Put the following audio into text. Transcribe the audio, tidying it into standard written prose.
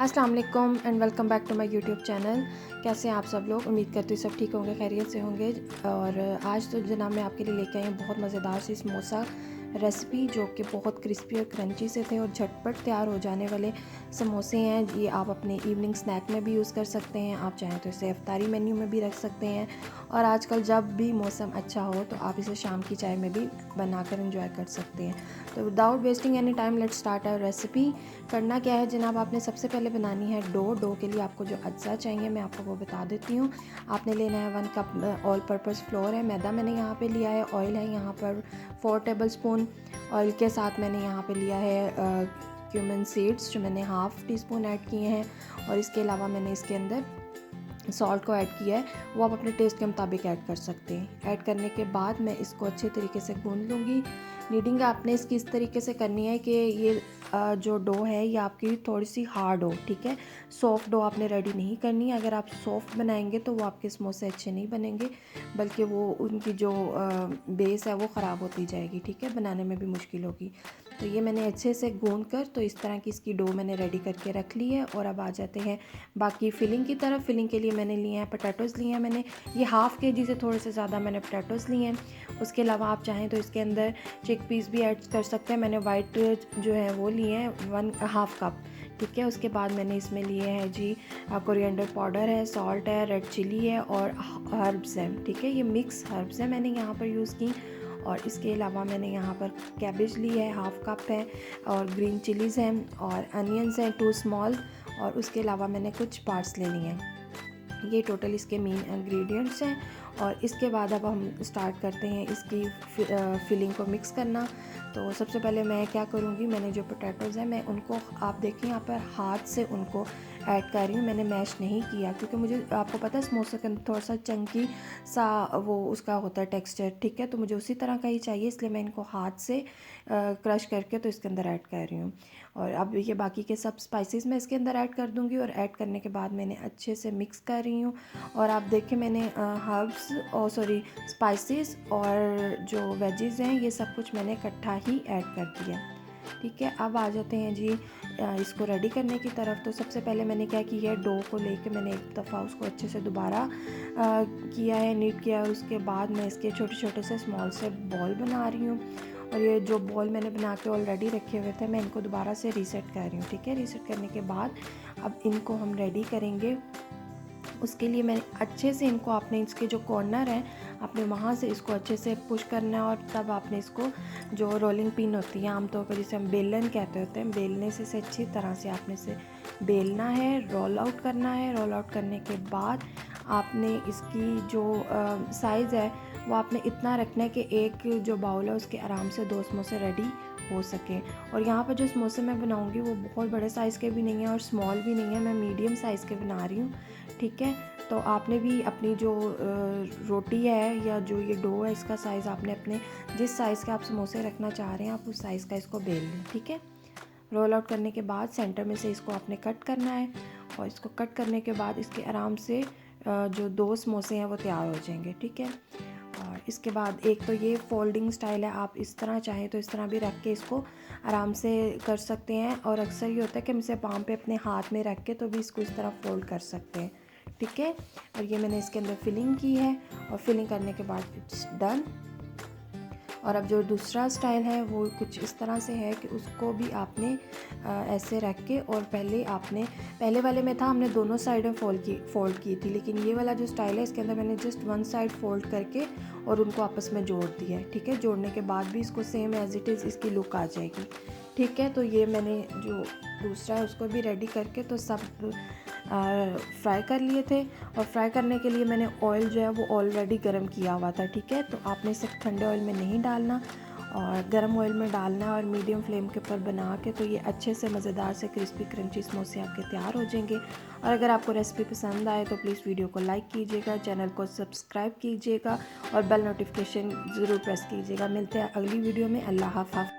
अस्सलाम वालेकुम and welcome back to my YouTube channel. कैसे हैं आप सब लोग? उम्मीद करती हूँ सब ठीक होंगे, खैरियत से होंगे। और आज तो जनाब मैं आपके लिए लेके आई हूँ बहुत मज़ेदार सी समोसा रेसिपी, जो कि बहुत क्रिस्पी और क्रंची से थे और झटपट तैयार हो जाने वाले समोसे हैं। ये आप अपने इवनिंग स्नैक में भी यूज़ कर सकते हैं, आप चाहें तो इसे इफ्तारी मेन्यू में भी रख सकते हैं, और आजकल जब भी मौसम अच्छा हो तो आप इसे शाम की चाय में भी बनाकर एंजॉय कर सकते हैं। तो without wasting any time let's start our recipe. करना क्या है जनाब, आपने सबसे पहले बनानी है डो के लिए आपको जो अज्जा चाहिए मैं आपको वो बता देती हूँ। आपने लेना है 1 कप ऑल पर्पज़ फ्लोर है, मैदा मैंने यहाँ पे लिया है, ऑयल है यहाँ पर 4 टेबल स्पून, ऑयल के साथ मैंने यहाँ पे लिया है क्यूमिन सीड्स जो मैंने हाफ़ टी स्पून ऐड किए हैं, और इसके अलावा मैंने इसके अंदर सॉल्ट को ऐड किया है, वो आप अपने टेस्ट के मुताबिक ऐड कर सकते हैं। ऐड करने के बाद मैं इसको अच्छे तरीके से गूंद लूँगी। नीडिंग आपने इसकी इस तरीके से करनी है कि ये जो डो है ये आपकी थोड़ी सी हार्ड हो, ठीक है। सॉफ्ट डो आपने रेडी नहीं करनी है। अगर आप सॉफ्ट बनाएंगे तो वो आपके समोसे अच्छे नहीं बनेंगे, बल्कि वो उनकी जो बेस है वो ख़राब होती जाएगी, ठीक है, बनाने में भी मुश्किल होगी। तो ये मैंने अच्छे से गूंद कर तो इस तरह की इसकी डो मैंने रेडी करके रख ली है। और अब आ जाते हैं बाकी फिलिंग की तरफ। फिलिंग के लिए मैंने लिए हैं पोटैटोज़ लिए हैं, मैंने ये हाफ़ केजी से थोड़े से ज़्यादा मैंने पोटैटोज़ लिए हैं। उसके अलावा आप चाहें तो इसके अंदर चिक पीस भी ऐड कर सकते हैं। मैंने वाइट जो है वो लिए हैं 1/2 कप, ठीक है। उसके बाद मैंने इसमें लिए हैं जी कोरिएंडर पाउडर है, सॉल्ट है, रेड चिली है और हर्ब्स हैं, ठीक है। ये मिक्स हर्ब्स हैं मैंने यहाँ पर यूज़ की। और इसके अलावा मैंने यहाँ पर कैबेज ली है 1/2 कप है, और ग्रीन चिलीज़ हैं, और अनियंस हैं 2 स्मॉल, और उसके अलावा मैंने कुछ पार्सले लिए हैं। ये टोटल इसके मेन इंग्रेडिएंट्स हैं। और इसके बाद अब हम स्टार्ट करते हैं इसकी फिलिंग को मिक्स करना। तो सबसे पहले मैं क्या करूँगी, मैंने जो पोटैटोज़ हैं मैं उनको आप देखें यहाँ पर हाथ से उनको ऐड कर रही हूँ, मैंने मैश नहीं किया, क्योंकि मुझे आपको पता है समोसे के अंदर थोड़ा सा चंकी सा वो उसका होता है टेक्सचर, ठीक है। तो मुझे उसी तरह का ही चाहिए, इसलिए मैं इनको हाथ से क्रश करके तो इसके अंदर ऐड कर रही हूँ। और अब ये बाकी के सब स्पाइसेस मैं इसके अंदर ऐड कर दूँगी, और ऐड करने के बाद मैंने अच्छे से मिक्स कर रही हूँ। और आप देखें मैंने हर्ब्स और स्पाइसेस और जो वेजेस हैं ये सब कुछ मैंने इकट्ठा ही ऐड कर दिया, ठीक है। अब आ जाते हैं जी इसको रेडी करने की तरफ। तो सबसे पहले मैंने क्या किया है, डो को लेके मैंने एक दफ़ा उसको अच्छे से दोबारा किया है, नीट किया है। उसके बाद मैं इसके छोटे छोटे से स्मॉल से बॉल बना रही हूँ, और ये जो बॉल मैंने बना के ऑलरेडी रखे हुए थे मैं इनको दोबारा से रीसेट कर रही हूँ, ठीक है। रीसेट करने के बाद अब इनको हम रेडी करेंगे। उसके लिए मैं अच्छे से इनको, आपने इसके जो कॉर्नर हैं आपने वहाँ से इसको अच्छे से पुश करना है, और तब आपने इसको जो रोलिंग पिन होती है आमतौर पर जिसे हम बेलन कहते होते हैं, बेलने से अच्छी तरह से आपने इसे बेलना है, रोल आउट करना है। रोल आउट करने के बाद आपने इसकी जो साइज़ है वो आपने इतना रखना है कि एक जो बाउल है उसके आराम से 2 समोसे रेडी हो सके। और यहाँ पर जो समोसे मैं बनाऊँगी वो बहुत बड़े साइज़ के भी नहीं है और स्मॉल भी नहीं है, मैं मीडियम साइज़ के बना रही हूँ, ठीक है। तो आपने भी अपनी जो रोटी है या जो ये डो है इसका साइज़ आपने अपने जिस साइज़ का आप समोसे रखना चाह रहे हैं आप उस साइज़ का इसको बेल लें, ठीक है। रोल आउट करने के बाद सेंटर में से इसको आपने कट करना है, और इसको कट करने के बाद इसके आराम से जो 2 समोसे हैं वो तैयार हो जाएंगे, ठीक है। और इसके बाद एक तो ये फोल्डिंग स्टाइल है, आप इस तरह चाहें तो इस तरह भी रख के इसको आराम से कर सकते हैं, और अक्सर ये होता है कि हम इसे पाम पे अपने हाथ में रख के तो भी इसको इस तरह फोल्ड कर सकते हैं, ठीक है। और ये मैंने इसके अंदर फिलिंग की है, और फिलिंग करने के बाद इट्स डन। और अब जो दूसरा स्टाइल है वो कुछ इस तरह से है कि उसको भी आपने ऐसे रख के, और पहले वाले में था हमने दोनों साइडें फोल्ड की थी, लेकिन ये वाला जो स्टाइल है इसके अंदर मैंने जस्ट 1 साइड फोल्ड करके और उनको आपस में जोड़ दिया है, ठीक है। जोड़ने के बाद भी इसको सेम एज इट इज़ इसकी लुक आ जाएगी, ठीक है। तो ये मैंने जो दूसरा है उसको भी रेडी करके तो सब फ्राई कर लिए थे, और फ्राई करने के लिए मैंने ऑयल जो है वो ऑलरेडी गर्म किया हुआ था, ठीक है। तो आपने इसे ठंडे ऑयल में नहीं डालना और गर्म ऑयल में डालना है, और मीडियम फ्लेम के ऊपर बना के तो ये अच्छे से मज़ेदार से क्रिस्पी क्रंची समोसे आपके तैयार हो जाएंगे। और अगर आपको रेसिपी पसंद आए तो प्लीज़ वीडियो को लाइक कीजिएगा, चैनल को सब्सक्राइब कीजिएगा, और बेल नोटिफिकेशन ज़रूर प्रेस कीजिएगा। मिलते हैं अगली वीडियो में। अल्लाह हाफ़िज़।